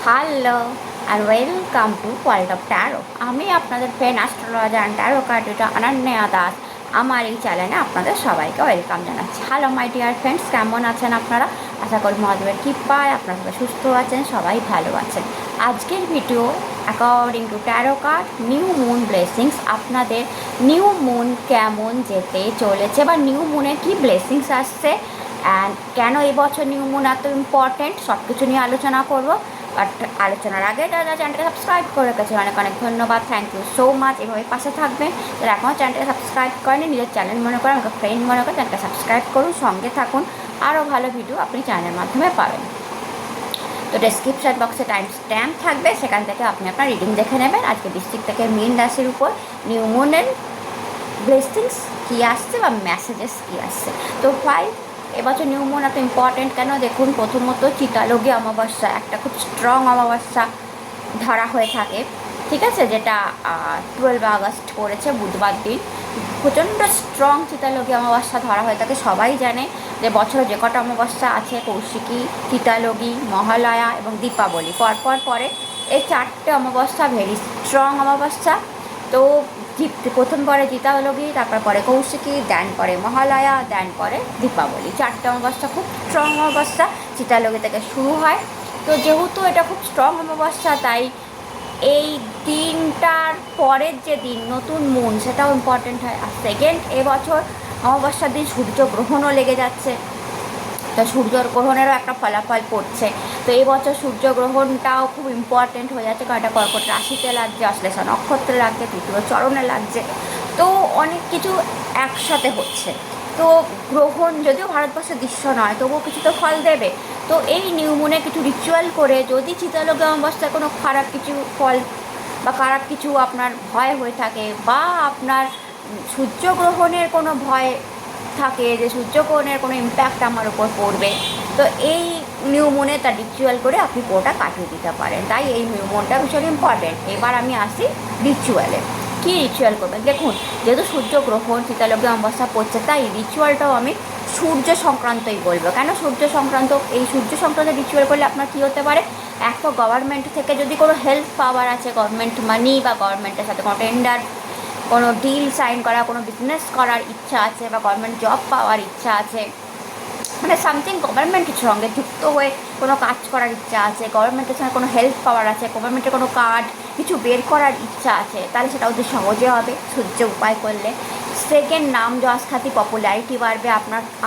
Hello and welcome to world of taro. আমি আপনাদের friend astrologer and taro card reader Ananya Das. আমার এই চ্যানেলে আপনাদের সবাইকে ওয়েলকাম জানাচ্ছি। হ্যালো মাই ডিয়ার ফ্রেন্ডস, কেমন আছেন আপনারা? আশা করি মহাদেবের কৃপায় আপনারা সবাই সুস্থ আছেন, সবাই ভালো আছেন। আজকের video according to taro card new moon blessings, আপনাদের নিউ মুন কেমন যেতে চলেছে বা নিউ মুনের কী ব্লেসিংস আসছে অ্যান্ড কেন এবছর নিউ মুন এত ইম্পর্টেন্ট, সব কিছু নিয়ে আলোচনা করবো। বাট আলোচনার আগে যারা চ্যানেলটাকে সাবস্ক্রাইব করে রেখেছে অনেক অনেক ধন্যবাদ, থ্যাংক ইউ সো মাচ। এভাবে পাশে থাকবেন। যারা এখনও চ্যানেলটাকে সাবস্ক্রাইব করেনি, নিজের চ্যানেল মনে করে, আমাকে ফ্রেন্ড মনে করে চ্যানেলটা সাবস্ক্রাইব করুন, সঙ্গে থাকুন। আরও ভালো ভিডিও আপনি চ্যানেলের মাধ্যমে পাবেন। তো ডেসক্রিপশন বক্সে টাইম স্ট্যাম্প থাকবে, সেখান থেকে আপনি আপনার রিডিং দেখে নেবেন। আজকে বৃশ্চিক থেকে মীন রাশির উপর নিউ মুনের ব্লেসিংস কী আসছে বা মেসেজেস কী আসছে। তো এবছর নিউ মুন এত ইম্পর্টেন্ট কেন? দেখুন, প্রথমত চিতালোগী অমাবস্যা একটা খুব স্ট্রং অমাবস্যা ধরা হয়ে থাকে, ঠিক আছে, যেটা 12 আগস্ট পড়েছে বুধবার দিন। প্রচণ্ড স্ট্রং চিতালোগী অমাবস্যা ধরা হয়ে থাকে। সবাই জানে যে বছরে যে কটা অমাবস্যা আছে, কৌশিকী, চিতালোগী, মহালয়া এবং দীপাবলি, পরপর পরে এই চারটে অমাবস্যা ভেরি স্ট্রং অমাবস্যা। তো প্রথম পরে চিতালোগী, তারপর পরে কৌশিকী, দেন পরে মহালয়া, দেন পরে দীপাবলি। চারটে অমাবস্যা খুব স্ট্রং অমাবস্যা, চিতালোগী থেকে শুরু হয়। তো যেহেতু এটা খুব স্ট্রং অমাবস্যা, তাই এই দিনটার পরের যে দিন নতুন মুন, সেটাও ইম্পর্টেন্ট হয়। আর সেকেন্ড, এবছর অমাবস্যার দিন সূর্যগ্রহণও লেগে যাচ্ছে, তো সূর্যগ্রহণেরও একটা ফলাফল পড়ছে। তো এই বছর সূর্যগ্রহণটাও খুব ইম্পর্টেন্ট হয়ে যাচ্ছে, কারণ এটা কর্কট রাশিতে লাগছে, অশ্লেষা নক্ষত্রে লাগছে, তৃতীয় চরণে লাগছে। তো অনেক কিছু একসাথে হচ্ছে। তো গ্রহণ যদিও ভারতবর্ষের দৃশ্য নয়, তবুও কিছু তো ফল দেবে। তো এই নিউ মুনে কিছু রিচুয়াল করে যদি চিতালোগী অমাবস্যায় কোনো খারাপ কিছু ফল বা খারাপ কিছু আপনার ভয় হয়ে থাকে, বা আপনার সূর্যগ্রহণের কোনো ভয় থাকে যে সূর্যগ্রহণের কোনো ইম্প্যাক্ট আমার উপর পড়বে, তো এই নিউ মুনে তার রিচুয়াল করে আপনি পুরোটা কাটিয়ে দিতে পারেন। তাই এই নিউ মুনটা ভীষণ ইম্পর্টেন্ট। এবার আমি আসি রিচুয়ালে। কী রিচুয়াল করবেন? দেখুন, যেহেতু সূর্যগ্রহণ চিতালোগী অমাবস্যা পড়ছে, তাই রিচুয়ালটাও আমি সূর্য সংক্রান্তই বলবো। কেন সূর্য সংক্রান্ত? এই সূর্য সংক্রান্ত রিচুয়াল করলে আপনার কী হতে পারে? এক তো গভর্নমেন্ট থেকে যদি কোনো হেল্প পাওয়ার আছে, গভর্নমেন্ট মানি বা গভর্নমেন্টের সাথে কোনো টেন্ডার, কোনো ডিল সাইন করা, কোনো বিজনেস করার ইচ্ছা আছে, বা গভর্নমেন্ট জব পাওয়ার ইচ্ছা আছে, মানে সামথিং গভর্নমেন্টের সঙ্গে যুক্ত হয়ে কোনো কাজ করার ইচ্ছা আছে, গভর্নমেন্টের সঙ্গে কোনো হেল্প পাওয়ার আছে, গভর্নমেন্টের কোনো কার্ড কিছু বের করার ইচ্ছা আছে, তাহলে সেটা অতি সহজে হবে সূর্য উপায় করলে। সেকেন্ড, নাম যশ খ্যাতি পপুলারিটি বাড়বে,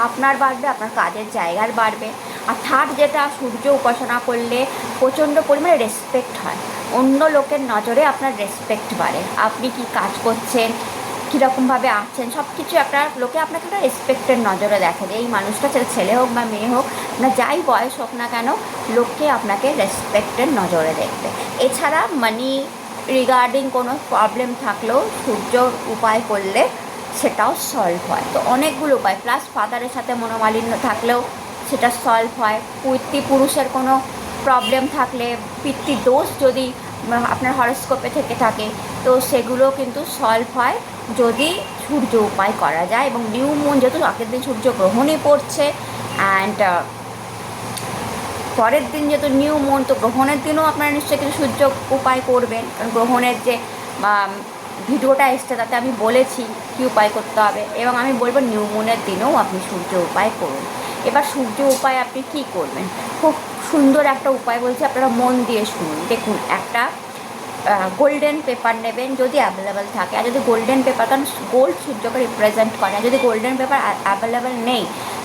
আপনার বাড়বে, আপনার কাজের জায়গার বাড়বে। আর থার্ড যেটা, সূর্য উপাসনা করলে প্রচণ্ড পরিমাণে রেসপেক্ট হয়, অন্য লোকের নজরে আপনার রেসপেক্ট বাড়ে। আপনি কি কাজ করছেন, কীরকমভাবে আছেন, সব কিছু একটা লোকে আপনাকে একটা রেসপেক্টের নজরে দেখে, যে এই মানুষটা ছেলে হোক বা মেয়ে হোক না, যাই বয়স হোক না কেন, লোককে আপনাকে রেসপেক্টের নজরে দেখবে। এছাড়া মানি রিগার্ডিং কোনো প্রবলেম থাকলেও সূর্য উপায় করলে সেটাও সলভ হয়। তো অনেকগুলো উপায়, প্লাস ফাদারের সাথে মনোমালিন্য থাকলেও সেটা সলভ হয়। পিতৃপুরুষের কোনো প্রবলেম থাকলে, পিতৃদোষ যদি আপনার হরস্কোপে থেকে থাকে, তো সেগুলো কিন্তু সলভ হয় যদি সূর্য উপায় করা যায়। এবং নিউ মুন যেহেতু আগের দিন সূর্য গ্রহণে পড়ছে, অ্যান্ড পরের দিন যেহেতু নিউ মুন, তো গ্রহণের দিনও আপনারা নিশ্চয়ই কিছু সূর্য উপায় করবেন। কারণ গ্রহণের যে ভিডিওটা এসছে তাতে আমি বলেছি কী উপায় করতে হবে, এবং আমি বলবো নিউ মুনের দিনেও আপনি সূর্য উপায় করুন। এবার সূর্য উপায় আপনি কী করবেন? খুব সুন্দর একটা উপায় বলছি, আপনারা মন দিয়ে শুনুন। দেখুন, একটা গোল্ডেন পেপার নেবেন যদি অ্যাভেলেবেল থাকে, আর যদি গোল্ডেন পেপার, কারণ গোল্ড সূর্যকে রিপ্রেজেন্ট করে, যদি গোল্ডেন পেপার অ্যাভেলেবেল নেই,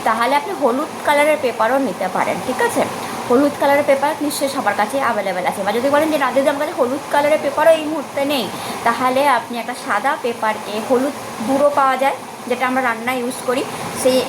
তাহলে আপনি হলুদ কালারের পেপারও নিতে পারেন, ঠিক আছে? হলুদ কালারের পেপার নিশ্চয়ই সবার কাছে অ্যাভেলেবেল আছে। বা যদি বলেন যে না, যদি আমার কাছে হলুদ কালারের পেপারও এই মুহূর্তে নেই, তাহলে আপনি একটা সাদা পেপারকে, হলুদ গুঁড়ো পাওয়া যায় যেটা আমরা রান্নায় ইউজ করি, সেই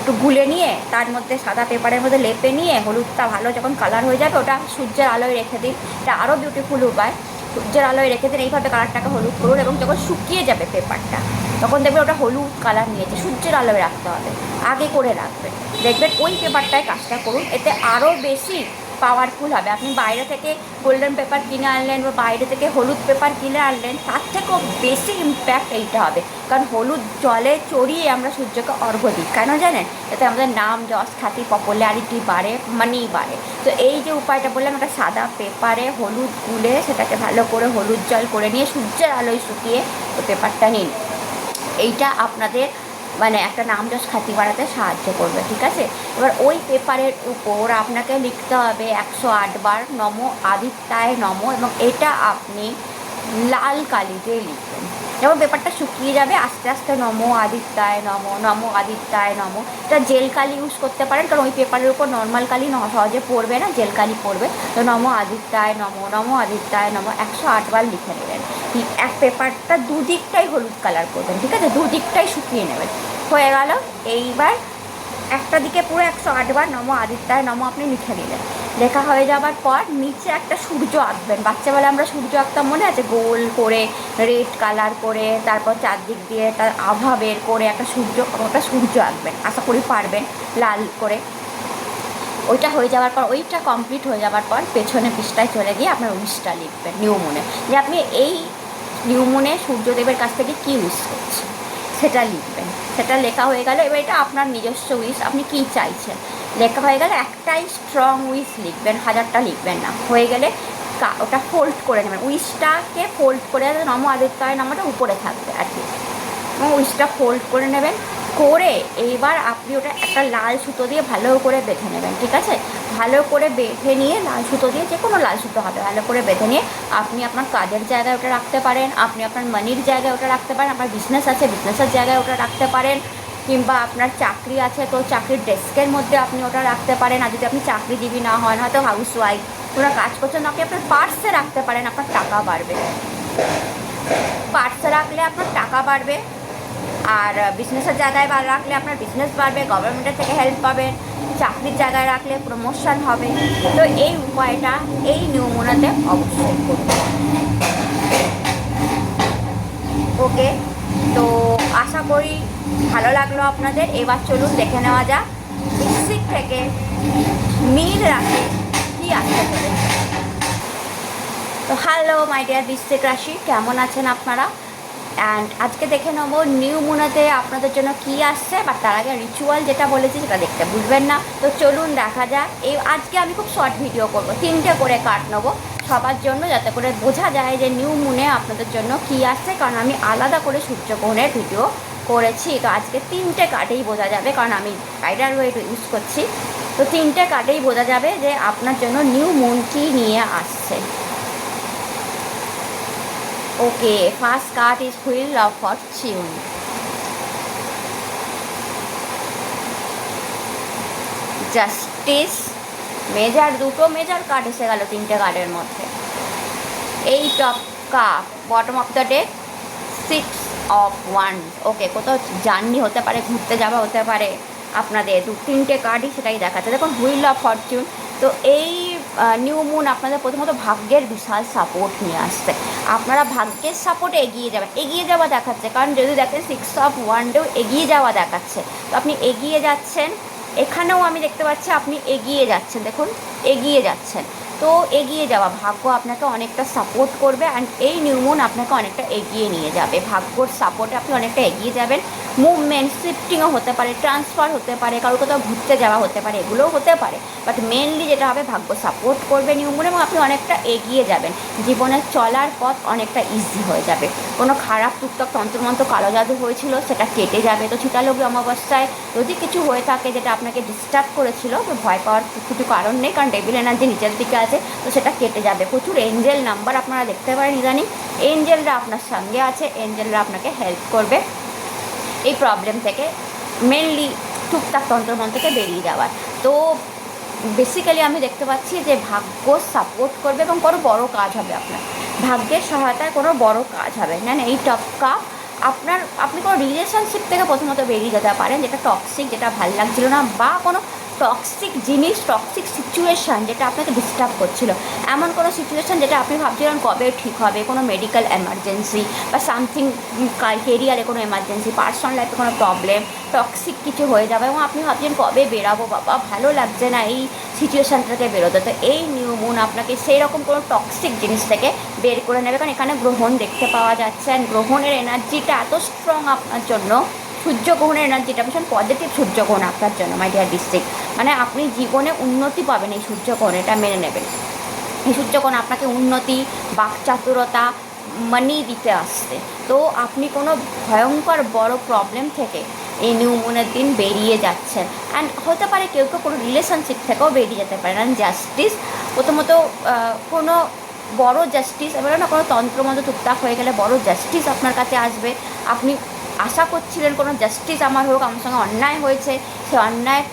একটু গুলে নিয়ে তার মধ্যে সাদা পেপারের মধ্যে লেপে নিয়ে হলুদটা ভালো যখন কালার হয়ে যাবে, ওটা সূর্যের আলোয় রেখে দিন। এটা আরও বিউটিফুল উপায়। সূর্যের আলোয় রেখে দিন, এইভাবে কালারটাকে হলুদ করুন, এবং যখন শুকিয়ে যাবে পেপারটা, তখন দেখবেন ওটা হলুদ কালার নিয়েছে। সূর্যের আলোয় রাখতে হবে, আগে করে রাখবেন, দেখবেন ওই পেপারটায় কাজটা করুন, এতে আরও বেশি পাওয়ারফুল হবে। আপনি বাইরে থেকে গোল্ডেন পেপার কিনে আনলেন বা বাইরে থেকে হলুদ পেপার কিনে আনলেন, তার থেকেও বেশি ইম্প্যাক্ট এইটা হবে। কারণ হলুদ জলে চড়িয়ে আমরা সূর্যকে অর্ঘ্য দিই, কেন জানেন? যাতে আমাদের নাম, যশ, খ্যাতি, পপুলারিটি বাড়ে, মানি বাড়ে। তো এই যে উপায়টা বললাম, একটা সাদা পেপারে হলুদ গুলে সেটাকে ভালো করে হলুদ জল করে নিয়ে সূর্যের আলোয় শুকিয়ে ওই পেপারটা নিন। এইটা আপনাদের মানে একটা নাম, যশ, খ্যাতি বাড়াতে সাহায্য করবে, ঠিক আছে? এবার ওই পেপারের উপর আপনাকে লিখতে হবে 108 বার নমো আদিত্যায় নমো, এবং এটা আপনি লাল কালি দিয়ে লিখবেন। যখন পেপারটা শুকিয়ে যাবে আস্তে আস্তে নমো আদিত্যায় নমো, নমো আদিত্যায় নমো। এটা জেল কালি ইউজ করতে পারেন, কারণ ওই পেপারের উপর নর্মাল কালি সহজে পড়বে না, জেল কালি পড়বে। তো নমো আদিত্যায় নমো, নমো আদিত্যায় নমো 108 বার লিখে নেবেন। এক পেপারটা দুদিকটাই হলুদ কালার করবেন, ঠিক আছে? দুদিকটাই শুকিয়ে নেবেন। হয়ে গেল। এইবার একটা দিকে পুরো 108 বার নমো আদিত্যায় নমো আপনি লিখে নিলেন। লেখা হয়ে যাওয়ার পর নিচে একটা সূর্য আঁকবেন। বাচ্চাবেলা আমরা সূর্য আঁকতাম, মনে আছে? গোল করে রেড কালার করে, তারপর চারদিক দিয়ে তার আভা বের করে একটা সূর্য আঁকবেন। আশা করি পারবেন, লাল করে। ওইটা হয়ে যাওয়ার পর, ওইটা কমপ্লিট হয়ে যাওয়ার পর পেছনে পৃষ্ঠায় চলে গিয়ে আপনার উইশটা লিখবেন, নিউ মুনে, যে আপনি এই নিউ মুনে সূর্যদেবের কাছ থেকে কী উইশ করছেন সেটা লিখবেন। সেটা লেখা হয়ে গেলে এবার এটা আপনার নিজস্ব উইশ, আপনি কী চাইছেন লেখা হয়ে গেলে একটাই স্ট্রং উইশ লিখবেন, 1000টা লিখবেন না। হয়ে গেলে ওটা ফোল্ড করে নেবেন, উইশটাকে ফোল্ড করে নমো আদিত্যায় নমোটা উপরে থাকবে আর কি, এবং উইশটা ফোল্ড করে নেবেন। করে এইবার আপনি ওটা একটা লাল সুতো দিয়ে ভালো করে বেঁধে নেবেন, ঠিক আছে? ভালো করে বেঁধে নিয়ে লাল সুতো দিয়ে, যে কোনো লাল সুতো হবে, ভালো করে বেঁধে নিয়ে আপনি আপনার কাজের জায়গায় ওটা রাখতে পারেন, আপনি আপনার মানির জায়গায় ওটা রাখতে পারেন, আপনার বিজনেস আছে বিজনেসের জায়গায় ওটা রাখতে পারেন, কিংবা আপনার চাকরি আছে তো চাকরির ডেস্কের মধ্যে আপনি ওটা রাখতে পারেন। আর যদি আপনি চাকরিজীবী না হন, হয়তো হাউস ওয়াইফ, ওরা কাজ করছেন, আপনি আপনার পার্সে রাখতে পারেন, আপনার টাকা বাড়বে। পার্সে রাখলে আপনার টাকা বাড়বে, আর বিজনেসের জায়গায় রাখলে আপনার বিজনেস বাড়বে, গভর্নমেন্টের থেকে হেল্প পাবেন, চাকরির জায়গায় রাখলে প্রমোশন হবে। তো এই উপায়টা এই নিয়মগুলোতে অবশ্যই করুন। ওকে, তো আশা করি ভালো লাগলো আপনাদের। এবার চলুন দেখে নেওয়া যাক বৃশ্চিক থেকে মীন রাশি কী আসতে চলেছে। তো হ্যালো মাই ডিয়ার বৃশ্চিক রাশি, কেমন আছেন আপনারা? অ্যান্ড আজকে দেখে নেবো নিউ মুনেতে আপনাদের জন্য কী আসছে, বা তার আগে রিচুয়াল যেটা বলেছি সেটা দেখতে ভুলবেন না। তো চলুন দেখা যাক। আজকে আমি খুব শর্ট ভিডিও করব, 3টে করে কাট নেবো সবার জন্য, যাতে করে বোঝা যায় যে নিউ মুনে আপনাদের জন্য কী আসছে। কারণ আমি আলাদা করে সূর্যগ্রহণের ভিডিও করেছি, তো আজকে 3টে কার্ডেই বোঝা যাবে, কারণ আমি রাইডার ওয়েট ইউজ করছি। তো 3টে কার্ডেই বোঝা যাবে যে আপনার জন্য নিউ মুন কী নিয়ে আসছে। Okay, first card is Wheel of Fortune. Justice, major, দুটো মেজর কার্ড এসে গেল 3টে কার্ডের মধ্যে। 8 of cup, bottom of the deck 6 of wands. Okay, কোথাও জার্নি হতে পারে, ঘুরতে যাওয়া হতে পারে আপনাদের, 3টে কার্ডই সেটাই দেখাচ্ছে। দেখুন হুইল অফ ফরচুন। তো এই নিউ মুন আপনাদের প্রথমত ভাগ্যের বিশাল সাপোর্ট নিয়ে আসছে। আপনারা ভাগ্যের সাপোর্টে এগিয়ে যাবেন, এগিয়ে যাওয়া দেখাচ্ছে। কারণ যদি দেখেন 6 অফ ওয়ান্ডেও এগিয়ে যাওয়া দেখাচ্ছে, তো আপনি এগিয়ে যাচ্ছেন। এখানেও আমি দেখতে পাচ্ছি আপনি এগিয়ে যাচ্ছেন, দেখুন এগিয়ে যাচ্ছেন। তো এগিয়ে যাওয়া, ভাগ্য আপনাকে অনেকটা সাপোর্ট করবে, অ্যান্ড এই নিউ মুন আপনাকে অনেকটা এগিয়ে নিয়ে যাবে। ভাগ্যর সাপোর্টে আপনি অনেকটা এগিয়ে যাবেন। মুভমেন্ট, শিফটিংও হতে পারে, ট্রান্সফার হতে পারে, কারোর কোথাও ঘুরতে যাওয়া হতে পারে, এগুলোও হতে পারে। বাট মেনলি যেটা হবে, ভাগ্য সাপোর্ট করবে নিউ মুন, এবং আপনি অনেকটা এগিয়ে যাবেন। জীবনের চলার পথ অনেকটা ইজি হয়ে যাবে। কোনো খারাপ টুকটাক তন্ত্রমন্ত্র কালো জাদু হয়েছিল সেটা কেটে যাবে। তো চিতালগ্নি অমাবস্যায় যদি কিছু হয়ে থাকে যেটা আপনাকে ডিস্টার্ব করেছিল, তো ভয় পাওয়ার কিছু কারণ নেই, কারণ ডেভিল এনার্জি নিচের দিকে আছে, তো সেটা কেটে যাবে। প্রচুর এঞ্জেল নাম্বার আপনারা দেখতে পারেন ইদানিং, এঞ্জেলরা আপনার সঙ্গে আছে, এঞ্জেলরা আপনাকে হেল্প করবে এই প্রবলেম থেকে, মেনলি টুকটাক তন্ত্রমন্ত্র থেকে বেরিয়ে যাওয়ার। তো বেসিক্যালি আমি দেখতে পাচ্ছি যে ভাগ্য সাপোর্ট করবে, এবং কোনো বড় কাজ হবে আপনার, ভাগ্যের সহায়তায় কোনো বড় কাজ হবে না। এই টপকা আপনি কোনো রিলেশনশিপ থেকে প্রথমত বেরিয়ে যেতে পারেন, যেটা টক্সিক, যেটা ভাল লাগছিল না, বা কোনো টক্সিক জিনিস, টক্সিক সিচুয়েশান যেটা আপনাকে ডিস্টার্ব করছিল, এমন কোনো সিচুয়েশান যেটা আপনি ভাবছিলেন কবে ঠিক হবে, কোনো মেডিকেল এমার্জেন্সি বা সামথিং, কেরিয়ারে কোনো এমার্জেন্সি, পার্সোনাল লাইফে কোনো প্রবলেম, টক্সিক কিছু হয়ে যাবে, এবং আপনি ভাবছেন কবে বেরাবো বাবা, ভালো লাগছে না, এই সিচুয়েশান থেকে বেরোতে। তো এই নিউ মুন আপনাকে সেই রকম কোনো টক্সিক জিনিস থেকে বের করে নেবে, কারণ এখানে গ্রহণ দেখতে পাওয়া যাচ্ছে। অ্যান্ড গ্রহণের এনার্জিটা এত স্ট্রং আপনার জন্য, সূর্যগ্রহণের এনার্জিটা ভীষণ পজিটিভ সূর্যগ্রহণ আপনার জন্য মাই ডিয়ার ডিস্ট্রিক্ট। মানে আপনি জীবনে উন্নতি পাবেন এই সূর্যগ্রহণ, এটা মেনে নেবেন। এই সূর্যগ্রহণ আপনাকে উন্নতি, বাকচাতুরতা, মানি দিতে আসছে। তো আপনি কোনো ভয়ঙ্কর বড় প্রবলেম থেকে এই নিউ মুনের দিন বেরিয়ে যাচ্ছেন। অ্যান্ড হতে পারে কেউ কেউ কোনো রিলেশনশিপ থেকেও বেরিয়ে যেতে পারেন। অ্যান্ড জাস্টিস, প্রথমত কোনো বড় জাস্টিস, এবার না কোনো তন্ত্রমন্ত্র টুকটাক হয়ে গেলে বড় জাস্টিস আপনার কাছে আসবে। আপনি আশা করছিলেন কোনো জাস্টিস আমার হোক, আমার সঙ্গে অন্যায় হয়েছে, সে অন্যায়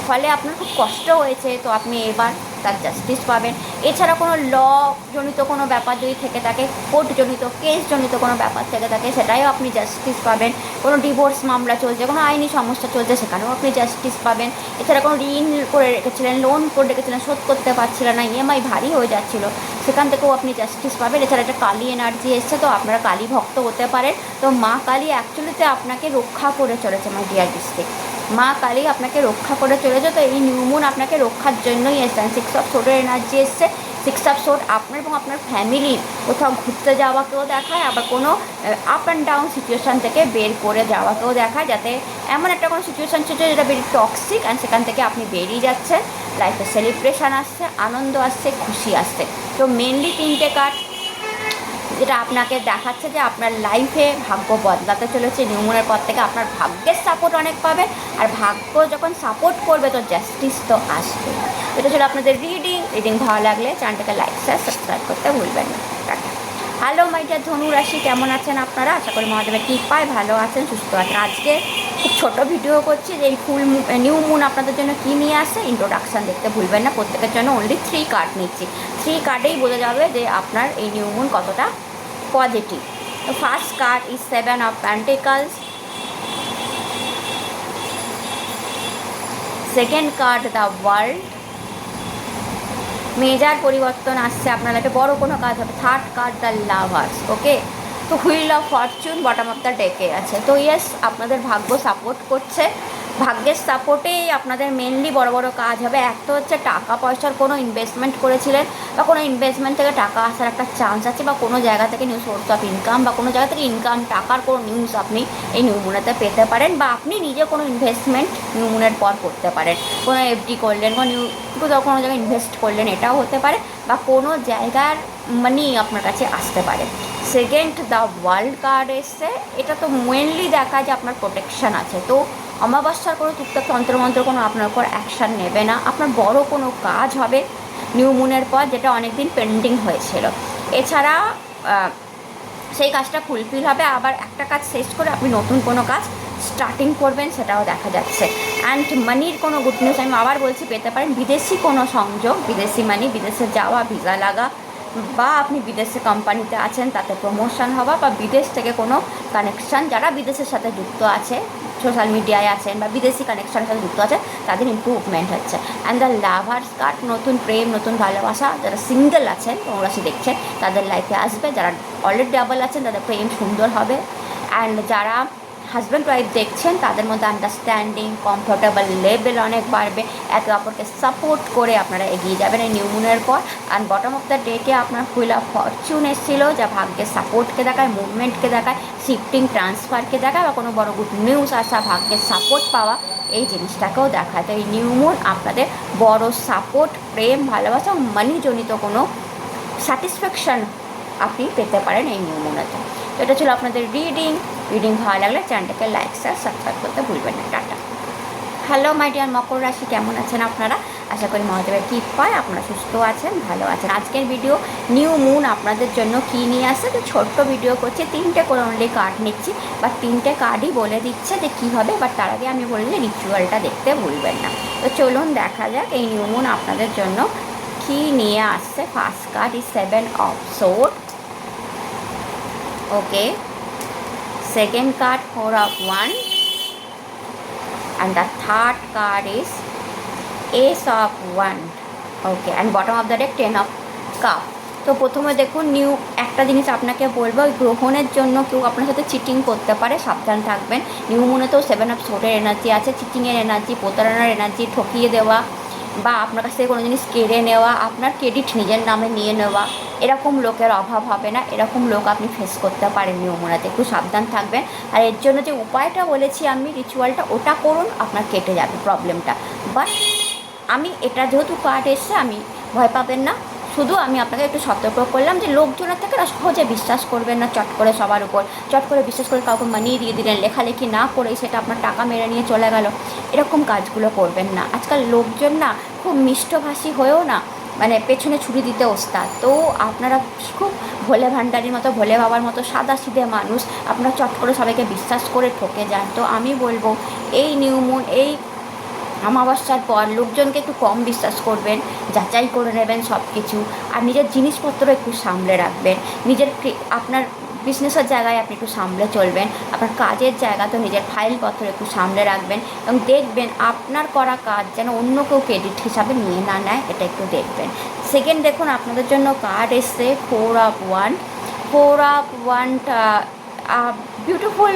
ফলে আপনার খুব কষ্ট হয়েছে, তো আপনি এবার তার জাস্টিস পাবেন। এছাড়া কোনো ল জনিত কোনো ব্যাপার যদি থেকে থাকে, কোর্ট জনিত, কেস জনিত কোনো ব্যাপার থেকে থাকে, সেটাইও আপনি জাস্টিস পাবেন। কোনো ডিভোর্স মামলা চলছে, কোনো আইনি সমস্যা চলছে, সেখানেও আপনি জাস্টিস পাবেন। এছাড়া কোনো ঋণ করে রেখেছিলেন, লোন করে রেখেছিলেন, শোধ করতে পারছিলেন না, ইএমআই ভারী হয়ে যাচ্ছিলো, সেখান থেকেও আপনি জাস্টিস পাবেন। এছাড়া একটা কালী এনার্জি এসছে, তো আপনারা কালী ভক্ত হতে পারেন। তো মা কালী অ্যাকচুয়ালিতে আপনাকে রক্ষা করে চলেছে মাই ডিয়ার ডিস্ট্রিক্ট। মা কালী আপনাকে রক্ষা করে চলেছে। তো এই নিউ মুন আপনাকে রক্ষার জন্যই এসছেন। 6 অফ সোর্ডের এনার্জি এসছে। 6 অফ সোর্ড আপনার এবং আপনার ফ্যামিলির কোথাও ঘুরতে যাওয়াকেও দেখায়, আবার কোনো আপ অ্যান্ড ডাউন সিচুয়েশান থেকে বের করে যাওয়াকেও দেখায়, যাতে এমন একটা কোনো সিচুয়েশান ছিল যেটা বেরি টক্সিক, অ্যান্ড সেখান থেকে আপনি বেরিয়ে যাচ্ছেন। লাইফে সেলিব্রেশন আসছে, আনন্দ আসছে, খুশি আসছে। তো মেনলি 3টে কার্ড যেটা আপনাকে দেখাচ্ছে যে আপনার লাইফে ভাগ্য বদলাতে চলেছে। নিউ মুনের পর থেকে আপনার ভাগ্যের সাপোর্ট অনেক পাবে, আর ভাগ্য যখন সাপোর্ট করবে তো জাস্টিস তো আসবে। এটা ছিল আপনাদের রিডিং ভালো লাগলে চ্যানেলটাকে লাইক শেয়ার সাবস্ক্রাইব করতে ভুলবেন না। টাটা। হ্যালো মাই ডিয়ার ধনু রাশি, কেমন আছেন আপনারা? আশা করি মহাদেবের কৃপায় ভালো আছেন, সুস্থ আছেন। আজকে খুব ছোটো ভিডিও করছি যে এই নিউ মুন আপনাদের জন্য কী নিয়ে আসছে, ইন্ট্রোডাকশান দেখতে ভুলবেন না। প্রত্যেকের জন্য অনলি 3 কার্ড নিচ্ছি। 3 কার্ডেই বোঝা যাবে যে আপনার এই নিউ মুন কতটা পজিটিভ। তো first card is 7 of pentacles, second card the world, major পরিবর্তন আসছে আপনার লাইফে, বড় কোনো কাজ হবে। Third card the lovers. Okay, তো wheel of fortune bottom of the ডেকে আছে। তো ইয়েস, আপনাদের ভাগ্য সাপোর্ট করছে। ভাগ্যের সাপোর্টেই আপনাদের মেনলি বড় বড় কাজ হবে। একটা হচ্ছে টাকা পয়সার কোনো ইনভেস্টমেন্ট করেছিলেন, বা কোনো ইনভেস্টমেন্ট থেকে টাকা আসার একটা চান্স আছে, বা কোনো জায়গা থেকে নিউ সোর্স অফ ইনকাম, বা কোনো জায়গা থেকে ইনকাম টাকার কোনো নিউজ আপনি এই নিউ মুনেতে পেতে পারেন, বা আপনি নিজে কোনো ইনভেস্টমেন্ট নিউ মুনের পর করতে পারেন। কোনো এফডি করলেন, কোনো জায়গায় ইনভেস্ট করলেন, এটাও হতে পারে, বা কোনো জায়গার মানি আপনার কাছে আসতে পারে। সেকেন্ড দ্য ওয়ার্ল্ড কার্ড এসছে। এটা তো মেনলি দেখায় যে আপনার প্রোটেকশান আছে। তো অমাবস্যার কোনো টুকটাক তন্ত্রমন্ত্র কোনো আপনার উপর অ্যাকশান নেবে না। আপনার বড় কোনো কাজ হবে নিউ মুনের পর, যেটা অনেক দিন পেন্ডিং হয়েছিল। এছাড়া সেই কাজটা ফুলফিল হবে। আবার একটা কাজ শেষ করে আপনি নতুন কোনো কাজ স্টার্টিং করবেন, সেটাও দেখা যাচ্ছে। অ্যান্ড মানির কোনো গুড নিউজ আমি আবার বলছি পেতে পারেন। বিদেশি কোনো সংযোগ, বিদেশি মানি, বিদেশে যাওয়া, ভিসা লাগা, বা আপনি বিদেশে কোম্পানিতে আছেন তাতে প্রমোশন হওয়া, বা বিদেশ থেকে কোনো কানেকশান, যারা বিদেশের সাথে যুক্ত আছে, সোশ্যাল মিডিয়ায় আছেন বা বিদেশি কানেকশানের সাথে যুক্ত আছে, তাদের ইম্প্রুভমেন্ট হচ্ছে। অ্যান্ড দ্য লাভার্স কার্ড, নতুন প্রেম, নতুন ভালোবাসা। যারা সিঙ্গেল আছেন, রাশি দেখছেন, তাদের লাইফে আসবে। যারা অলরেডি ডাবল আছেন, তাদের প্রেম সুন্দর হবে। অ্যান্ড যারা হাজব্যান্ড ওয়াইফ দেখছেন, তাদের মধ্যে আন্ডারস্ট্যান্ডিং, কমফোর্টেবল লেভেল অনেক বাড়বে। একে অপরকে সাপোর্ট করে আপনারা এগিয়ে যাবেন এই নিউ মুনের পর। অ্যান্ড বটম অফ দ্য ডেকে আপনার হুইল অফ ফরচুন এসেছিলো, যা ভাগ্যের সাপোর্টকে দেখায়, মুভমেন্টকে দেখায়, শিফটিং ট্রান্সফারকে দেখায়, বা কোনো বড় গুড নিউজ আসা, ভাগ্যের সাপোর্ট পাওয়া, এই জিনিসটাকেও দেখায়। তো এই নিউ মুন আপনাদের বড় সাপোর্ট, প্রেম, ভালোবাসা, মানিজনিত কোনো স্যাটিসফ্যাকশান আপনি পেতে পারেন এই নিউ মুনেতে। তো এটা ছিল আপনাদের রিডিং ভালো লাগলে চ্যানেলটাকে লাইক শেয়ার সাবস্ক্রাইব করতে ভুলবেন না। টাটা। হ্যালো মাই ডিয়ার মকর রাশি, কেমন আছেন আপনারা? আশা করি মহাদেবের কৃপায় আপনারা সুস্থ আছেন, ভালো আছেন। আজকের ভিডিও নিউ মুন আপনাদের জন্য কী নিয়ে আসছে, তো ছোট্ট ভিডিও করছি, 3টে করে অনলি কার্ড নিচ্ছি, বা 3টে কার্ডই বলে দিচ্ছে যে কী হবে। বাট তার আগে আমি বলি যে রিচুয়ালটা দেখতে ভুলবেন না। তো চলুন দেখা যাক এই নিউ মুন আপনাদের জন্য কী নিয়ে আসছে। First card is 7 of sword. Okay, second card 4 of Wands, and the third card is Ace of Wands. Okay, and bottom of the deck 10 of Cup. তো প্রথমে দেখুন, একটা জিনিস আপনাকে বলবো, ওই গ্রহণের জন্য কেউ আপনার সাথে চিটিং করতে পারে, সাবধান থাকবেন। নিউ মুনে তো 7 অফ সোর্ডের এনার্জি আছে, চিটিংয়ের এনার্জি, প্রতারণার এনার্জি, ঠকিয়ে দেওয়া, বা আপনার কাছ থেকে কোনো জিনিস কেড়ে নেওয়া, আপনার ক্রেডিট নিজের নামে নিয়ে নেওয়া, এরকম লোকের অভাব হবে না। এরকম লোক আপনি ফেস করতে পারেন নিয়মনাতে, একটু সাবধান থাকবেন। আর এর জন্য যে উপায়টা বলেছি আমি, রিচুয়ালটা, ওটা করুন, আপনার কেটে যাবে প্রবলেমটা। বাট আমি এটা যেহেতু কার্ড এসছে, আমি ভয় পাবেন না। শুধু আমি আপনাকে একটু সতর্ক করলাম যে লোকজনের থেকে না সহজে বিশ্বাস করবেন না চট করে সবার উপর। চট করে বিশ্বাস করে কাউকে মানিয়ে দিয়ে দিলেন, লেখালেখি না করেই সেটা আপনার টাকা মেরে নিয়ে চলে গেল, এরকম কাজগুলো করবেন না। আজকাল লোকজন না খুব মিষ্টভাষী হয়েও না মানে পেছনে ছুরি দিতে ওস্তাদ। তো আপনারা খুব ভোলে ভাণ্ডারির মতো, ভোলে বাবার মতো সাদা সিধে মানুষ, আপনারা চট করে সবাইকে বিশ্বাস করে ঠকে যান। তো আমি বলবো এই নিউ মুন, এই অমাবস্যার পর লোকজনকে একটু কম বিশ্বাস করবেন, যাচাই করে নেবেন সব কিছু। আর নিজের জিনিসপত্র একটু সামলে রাখবেন। নিজের আপনার বিজনেসের জায়গায় আপনি একটু সামলে চলবেন, আপনার কাজের জায়গা তো নিজের ফাইলপত্র একটু সামলে রাখবেন, এবং দেখবেন আপনার করা কাজ যেন অন্য কেউ ক্রেডিট হিসাবে নিয়ে না নেয়, এটা একটু দেখবেন। সেকেন্ড, দেখুন আপনাদের জন্য কার্ড এসছে 4 of Wands। 4 of Wands beautiful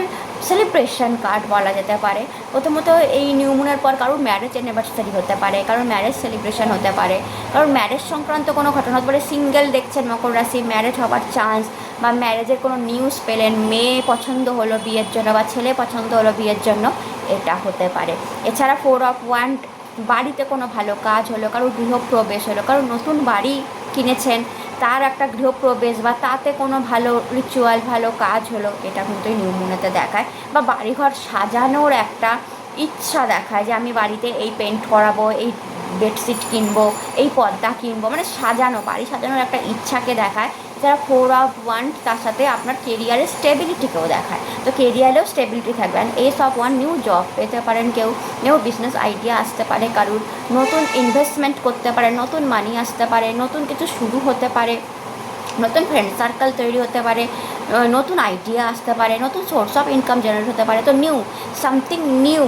celebration card বলা যেতে পারে। প্রথমত এই নিউ মুনের পর কারোর ম্যারেজ অ্যানিভার্সারি হতে পারে, কারোর ম্যারেজ সেলিব্রেশন হতে পারে, কারোর ম্যারেজ সংক্রান্ত কোনো ঘটনা হতে পারে। সিঙ্গেল দেখছেন মকর রাশি, ম্যারেজ হওয়ার চান্স, বা ম্যারেজের কোনো নিউজ পেলেন, মেয়ে পছন্দ হলো বিয়ের জন্য বা ছেলে পছন্দ হলো বিয়ের জন্য, এটা হতে পারে। এছাড়া 4 of Wands বাড়িতে কোনো ভালো কাজ হলো, কারোর গৃহপ্রবেশ হলো, কারোর নতুন বাড়ি কিনেছেন তার একটা গৃহপ্রবেশ বা তাতে কোনো ভালো রিচুয়াল, ভালো কাজ হলো, এটা কিন্তু এই নিউ মুনেতে দেখায়। বা বাড়িঘর সাজানোর একটা ইচ্ছা দেখায় যে আমি বাড়িতে এই পেন্ট করাবো, এই বেডশিট কিনবো, এই পর্দা কিনবো, মানে সাজানো, বাড়ি সাজানোর একটা ইচ্ছাকে দেখায়। যারা 4 of Wands তার সাথে আপনার কেরিয়ারের স্টেবিলিটিকেও দেখায়। তো কেরিয়ারেও স্টেবিলিটি থাকবে। And Ace of Wands new job পেতে পারেন, কেউ নিউ বিজনেস আইডিয়া আসতে পারে, কারুর নতুন ইনভেস্টমেন্ট করতে পারে, নতুন মানি আসতে পারে, নতুন কিছু শুরু হতে পারে, নতুন ফ্রেন্ড সার্কেল তৈরি হতে পারে, নতুন আইডিয়া আসতে পারে, নতুন সোর্স অফ ইনকাম জেনারেট হতে পারে। তো নিউ সামথিং নিউ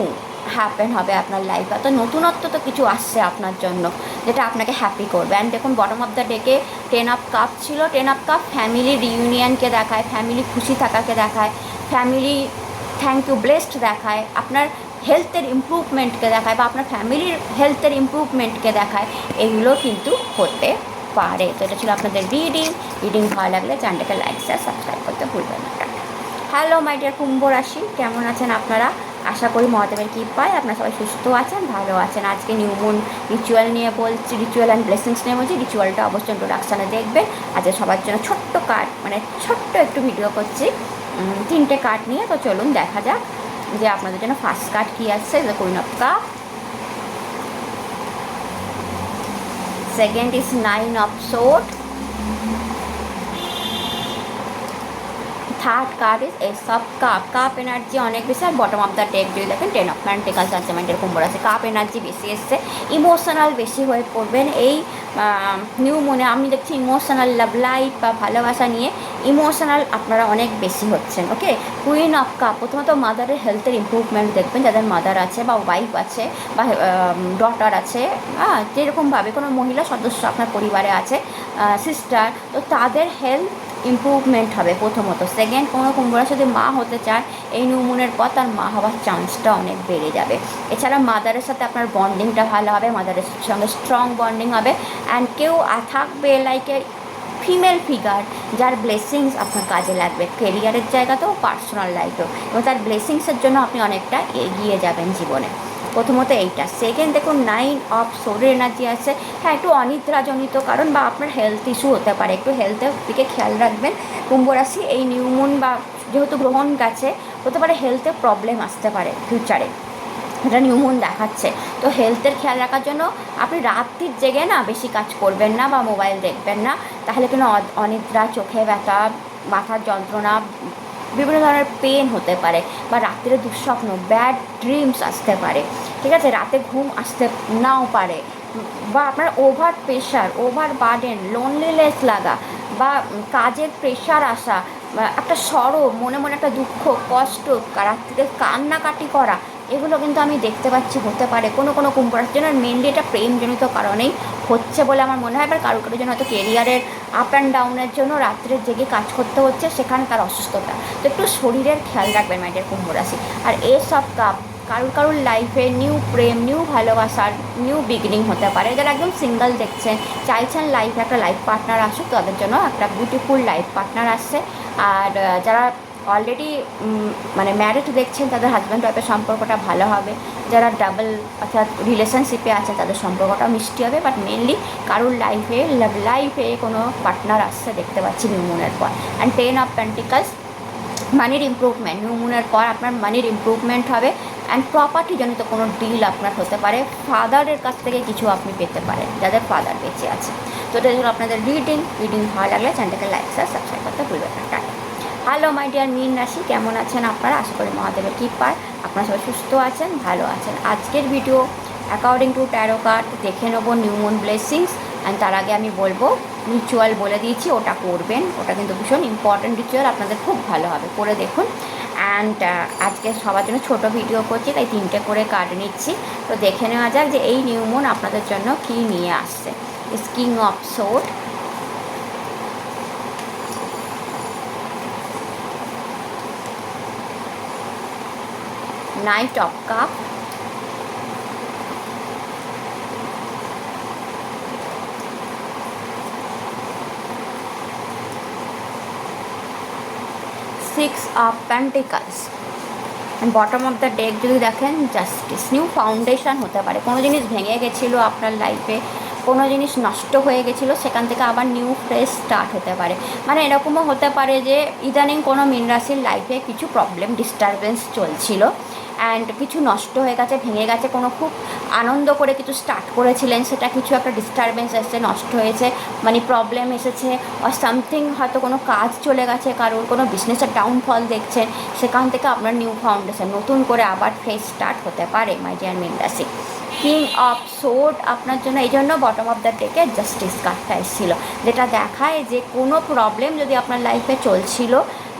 হ্যাপেন হবে আপনার লাইফে। তো নতুনত্ব তো কিছু আসছে আপনার জন্য যেটা আপনাকে হ্যাপি করবে। অ্যান্ড দেখুন বটম অফ দ্য ডেকে 10 of Cups ছিল। 10 of Cups ফ্যামিলি রিইউনিয়নকে দেখায়, ফ্যামিলি খুশি থাকাকে দেখায়, ফ্যামিলি থ্যাংক ইউ ব্লেসড দেখায়, আপনার হেলথের ইমপ্রুভমেন্টকে দেখায়, বা আপনার ফ্যামিলির হেলথের ইমপ্রুভমেন্টকে দেখায়। এগুলো কিন্তু হতে পারে। তো এটা ছিল আপনাদের রিডিং ভালো লাগলে চ্যানেলটাকে লাইক শেয়ার সাবস্ক্রাইব করতে ভুলবেন না। হ্যালো মাই ডিয়ার কুম্ভ রাশি, কেমন আছেন আপনারা? আশা করি মহাদেবের কৃপায় আপনারা সবাই সুস্থ আছেন, ভালো আছেন। আজকে নিউ মুন রিচুয়াল নিয়ে বলছি, রিচুয়াল অ্যান্ড ব্লেসিংস নিয়ে বলছি। রিচুয়ালটা অবশ্যই ইন্ট্রোডাকশানে দেখবেন। আজকে সবার জন্য ছোট্ট কার্ড, মানে ছোট্ট একটু ভিডিও করছি 3টে কার্ড নিয়ে। তো চলুন দেখা যাক যে আপনাদের জন্য ফার্স্ট কার্ড কী আসছে। The queen of cup, second is 9 of Swords, third card is S of cup. Cup energy অনেক বেশি। আর বটম অফ দ্য ডেক যদি দেখেন 10 of Pentacles জাজমেন্টের কুম্ভ রাশি। কাপ এনার্জি বেশি এসছে, ইমোশনাল বেশি হয়ে পড়বেন এই নিউ মুনে। আমি দেখছি ইমোশনাল লাভ লাইফ বা ভালোবাসা নিয়ে ইমোশনাল আপনারা অনেক বেশি হচ্ছেন। ওকে, কুইন অফ কাপ, প্রথমত মাদারের হেলথের ইম্প্রুভমেন্ট দেখবেন। যাদের মাদার আছে বা ওয়াইফ আছে বা ডটার আছে, যেরকমভাবে কোনো মহিলা সদস্য আপনার পরিবারে আছে, সিস্টার, তো তাদের হেলথ ইমপ্রুভমেন্ট হবে প্রথমত। সেকেন্ড, কোনো কুম্ভরা যদি মা হতে চায় এই নিউ মুনের পর তার মা হওয়ার চান্সটা অনেক বেড়ে যাবে। এছাড়া মাদারের সাথে আপনার বন্ডিংটা ভালো হবে, মাদারের সঙ্গে স্ট্রং বন্ডিং হবে। অ্যান্ড কেউ থাকবে লাইক এ ফিমেল ফিগার যার ব্লেসিংস আপনার কাজে লাগবে, কেরিয়ারের জায়গাতেও পার্সোনাল লাইফেও, এবং তার ব্লেসিংসের জন্য আপনি অনেকটা এগিয়ে যাবেন জীবনে। প্রথমত এইটা। সেকেন্ড, দেখুন 9 of Swords এনার্জি আছে। হ্যাঁ, একটু অনিদ্রাজনিত কারণ বা আপনার হেলথ ইস্যু হতে পারে, একটু হেলথের দিকে খেয়াল রাখবেন কুম্ভ রাশি। এই নিউ মুন বা যেহেতু গ্রহণ গেছে, হতে পারে হেলথে প্রবলেম আসতে পারে ফিউচারে, এটা নিউ মুন দেখাচ্ছে। তো হেলথের খেয়াল রাখার জন্য আপনি রাত্রির জেগে না বেশি কাজ করবেন না বা মোবাইল দেখবেন না, তাহলে কিন্তু অনিদ্রা, চোখে ব্যথা, মাথার যন্ত্রণা, বিভিন্ন ধরনের পেন হতে পারে, বা রাত্রে দুঃস্বপ্ন, ব্যাড ড্রিমস আসতে পারে। ঠিক আছে, রাতে ঘুম আসতে নাও পারে, বা আপনার over pressure, over burden, loneliness লাগা, বা কাজের প্রেশার আসা, বা একটা সরব মনে মনে একটা দুঃখ, কষ্ট, রাত্রিতে কান্নাকাটি করা, এগুলো কিন্তু আমি দেখতে পাচ্ছি হতে পারে কোনো কোনো কুম্ভ রাশির জন্য। আর মেনলি এটা প্রেমজনিত কারণেই হচ্ছে বলে আমার মনে হয়। এবার কারো কারোর জন্য হয়তো কেরিয়ারের আপ অ্যান্ড ডাউনের জন্য রাত্রে জেগে কাজ করতে হচ্ছে, সেখানে তার অসুস্থতা। তো একটু শরীরের খেয়াল রাখবেন মাই ডিয়ার কুম্ভ রাশি। আর এস অফ কাপ, কারুর কারুর লাইফে নিউ প্রেম, নিউ ভালোবাসার নিউ বিগিনিং হতে পারে। যারা একদম সিঙ্গেল দেখছেন, চাইছেন লাইফে একটা লাইফ পার্টনার আসুক, তাদের জন্য একটা বিউটিফুল লাইফ পার্টনার আসছে। আর যারা অলরেডি মানে ম্যারিড দেখছেন, তাদের হাজব্যান্ড ওয়াইফের সম্পর্কটা ভালো হবে। যারা ডাবল অর্থাৎ রিলেশনশিপে আছেন, তাদের সম্পর্কটা মিষ্টি হবে। বাট মেনলি কারুর লাইফে লাভ লাইফে কোনো পার্টনার আসছে দেখতে পাচ্ছি নিউ মুনের পর। অ্যান্ড 10 অফ পেন্টিকলস, মানির ইমপ্রুভমেন্ট, নিউ মুনের পর আপনার মানির ইমপ্রুভমেন্ট হবে। অ্যান্ড প্রপার্টি জনিত কোনো ডিল আপনার হতে পারে, ফাদারের কাছ থেকে কিছু আপনি পেতে পারেন, যাদের ফাদার বেঁচে আছে। তো এটা হলো আপনাদের রিডিং ভালো লাগলে চ্যানেলটাকে লাইক সাবস্ক্রাইব করতে ভুলবেন না। টাটা। হ্যালো মাই ডিয়ার মীন রাশি, কেমন আছেন আপনারা? আশা করি মহাদেবের কৃপায় আপনারা সবাই সুস্থ আছেন, ভালো আছেন। আজকের video according to taro card দেখে নেবো নিউ মুন ব্লেসিংস। অ্যান্ড তার আগে আমি বলবো, রিচুয়াল বলে দিয়েছি, ওটা করবেন। ওটা কিন্তু ভীষণ ইম্পর্ট্যান্ট রিচুয়াল, আপনাদের খুব ভালো হবে, করে দেখুন। অ্যান্ড আজকে সবার জন্য ছোটো ভিডিও করছি, তাই 3টে করে কার্ড নিচ্ছি। তো দেখে নেওয়া যাক যে এই নিউ মুন আপনাদের জন্য কী নিয়ে আসছে। King of sword, night of cup, six of pentacles. Bottom of the day যদি দেখেন, জাস্টিস। নিউ ফাউন্ডেশন হতে পারে, কোনো জিনিস ভেঙে গেছিলো আপনার লাইফে, কোনো জিনিস নষ্ট হয়ে গেছিলো, সেখান থেকে আবার নিউ ফ্রেশ স্টার্ট হতে পারে। মানে এরকমও হতে পারে যে ইদানিং কোনো মীন রাশির লাইফে কিছু প্রবলেম ডিস্টারবেন্স চলছিল, অ্যান্ড কিছু নষ্ট হয়ে গেছে, ভেঙে গেছে। কোনো খুব আনন্দ করে কিছু স্টার্ট করেছিলেন, সেটা কিছু একটা ডিস্টারবেন্স এসেছে, নষ্ট হয়েছে, মানে প্রবলেম এসেছে। আর সামথিং হয়তো কোনো কাজ চলে গেছে কারোর, কোনো বিজনেসের ডাউনফল দেখছেন, সেখান থেকে আপনার নিউ ফাউন্ডেশন, নতুন করে আবার ফ্রেশ স্টার্ট হতে পারে মাই ডিয়ার মীন রাশি। কিং অফ সোর্ড আপনার জন্য, এই জন্য বটম অফ দ্য ডেকে জাস্টিস কার্ডটা এসেছিল, যেটা দেখায় যে কোনো প্রবলেম যদি আপনার লাইফে চলছিল,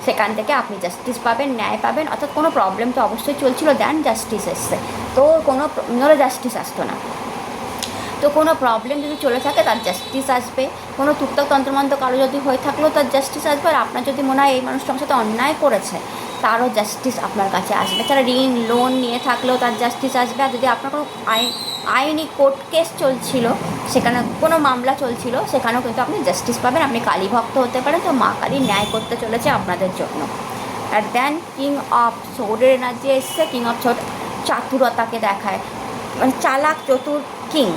সেখান থেকে আপনি জাস্টিস পাবেন, ন্যায় পাবেন। অর্থাৎ কোনো প্রবলেম তো অবশ্যই চলছিল, দেন জাস্টিস এসছে। তো কোনো নলে জাস্টিস আসতো না। তো কোনো প্রবলেম যদি চলে থাকে, তার জাস্টিস আসবে। কোনো তুক্তক তন্ত্রমন্ত্র কারো যদি হয়ে থাকলেও তার জাস্টিস আসবে। আর আপনার যদি মনে হয় এই মানুষটা আমার সাথে অন্যায় করেছে, তারও জাস্টিস আপনার কাছে আসবে। এছাড়া ঋণ লোন নিয়ে থাকলেও তার জাস্টিস আসবে। আর যদি আপনার কোনো আইনি কোর্ট কেস চলছিল, সেখানে কোনো মামলা চলছিল, সেখানেও কিন্তু আপনি জাস্টিস পাবেন। আপনি কালী ভক্ত হতে পারেন, তো মা কালী ন্যায় করতে চলেছে আপনাদের জন্য। আর দেন কিং অফ সোর্ডের এনার্জি এসছে। কিং অফ সোর্ড চাতুরতাকে দেখায়, মানে চালাক চতুর কিং।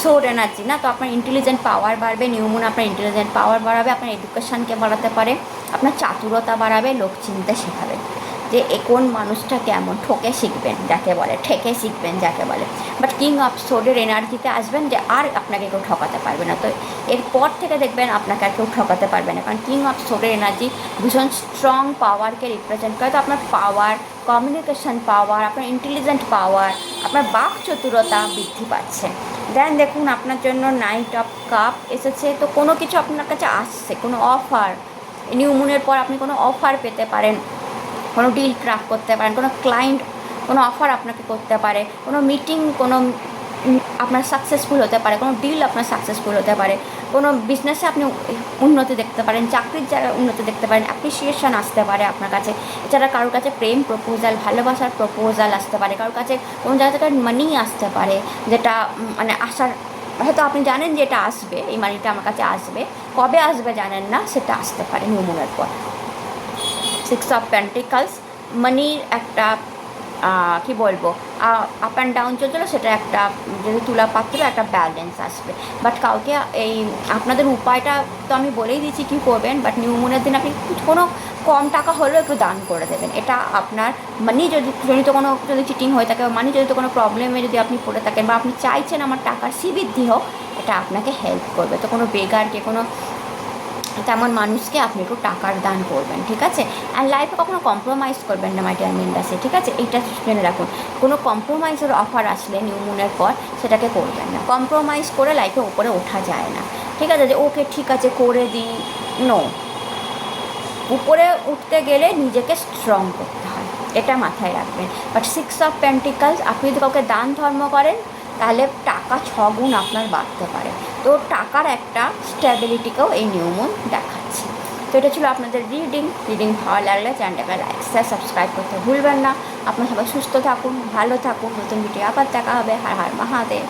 সোর এনার্জি না, তো আপনার ইন্টেলিজেন্ট পাওয়ার বাড়বে। নিউ মুন আপনার ইন্টেলিজেন্ট পাওয়ার বাড়াবে, আপনার এডুকেশানকে বাড়াতে পারে, আপনার চাতুরতা বাড়াবে, লোক চিনতে শেখাবে যে কোন মানুষটা কেমন। ঠকে শিখবেন যাকে বলে, ঠেকে শিখবেন যাকে বলে। বাট কিং অফ সোর্ডের এনার্জিতে আসবেন যে আর আপনাকে কেউ ঠকাতে পারবে না। তো এরপর থেকে দেখবেন আপনাকে আর কেউ ঠকাতে পারবে না, কারণ কিং অফ সোর্ডের এনার্জি ভীষণ স্ট্রং পাওয়ারকে রিপ্রেজেন্ট করে। তো আপনার পাওয়ার, কমিউনিকেশন পাওয়ার, আপনার ইন্টেলিজেন্ট পাওয়ার, আপনার বাক চতুরতা বৃদ্ধি পাচ্ছে। দেন দেখুন আপনার জন্য নাইট অফ কাপ এসেছে। তো কোনো কিছু আপনার কাছে আসছে, কোনো অফার, নিউ মুনের পর আপনি কোনো অফার পেতে পারেন, কোনো ডিল ক্র্যাক করতে পারেন, কোনো ক্লায়েন্ট কোনো অফার আপনাকে করতে পারে, কোনো মিটিং কোনো আপনার সাকসেসফুল হতে পারে, কোনো ডিল আপনার সাকসেসফুল হতে পারে, কোনো বিজনেসে আপনি উন্নতি দেখতে পারেন, চাকরির জায়গায় উন্নতি দেখতে পারেন, অ্যাপ্রিসিয়েশন আসতে পারে আপনার কাছে। এছাড়া কারোর কাছে প্রেম প্রপোজাল, ভালোবাসার প্রপোজাল আসতে পারে, কারোর কাছে কোনো জায়গা থেকে মানি আসতে পারে, যেটা মানে আসার, হয়তো আপনি জানেন যে এটা আসবে, এই মানিটা আমার কাছে আসবে, কবে আসবে জানেন না, সেটা আসতে পারে নিউ মুনের পর। সিক্স অফ পেন্টিকলস, মানির একটা কী বলবো, আপ অ্যান্ড ডাউন চলছিলো, সেটা একটা যদি তুলা পাত্র একটা ব্যালেন্স আসবে। বাট কাউকে এই আপনাদের উপায়টা তো আমি বলেই দিয়েছি কী করবেন। বাট নিউ মুনের দিন আপনি কোনো কম টাকা হলেও একটু দান করে দেবেন। এটা আপনার মানি যদি জনিত কোনো যদি চিটিং হয়ে থাকে, বা মানি জনিত কোনো প্রবলেমে যদি আপনি পড়ে থাকেন, বা আপনি চাইছেন আমার টাকার শ্রীবৃদ্ধি হোক, এটা আপনাকে হেল্প করবে। তো কোনো বেগারকে, কোনো তেমন মানুষকে আপনি একটু টাকার দান করবেন, ঠিক আছে। আর লাইফে কখনো কম্প্রোমাইজ করবেন না মাই ডিয়ার মীন রাশি, ঠিক আছে। এইটা জেনে রাখুন, কোনো কম্প্রোমাইজের অফার আসলে নিউ মুনের পর সেটাকে করবেন না। কম্প্রোমাইজ করে লাইফে উপরে ওঠা যায় না, ঠিক আছে। যে ওকে ঠিক আছে করে দিই, নো। উপরে উঠতে গেলে নিজেকে স্ট্রং করতে হয়, এটা মাথায় রাখবেন। বাট সিক্স অফ পেন্টিকলস, আপনি যদি কাউকে দান ধর্ম করেন, তাহলে টাকা 6 গুণ আপনার বাড়তে পারে। তো টাকার একটা স্ট্যাবিলিটিকেও এই নিউ মুন দেখাচ্ছে। তো এটা ছিল আপনাদের রিডিং ভালো লাগলে চ্যানেলটাকে লাইক শেয়ার সাবস্ক্রাইব করতে ভুলবেন না। আপনারা সবাই সুস্থ থাকুন, ভালো থাকুন। নতুন ভিডিও আবার দেখা হবে। হর হর মহাদেব।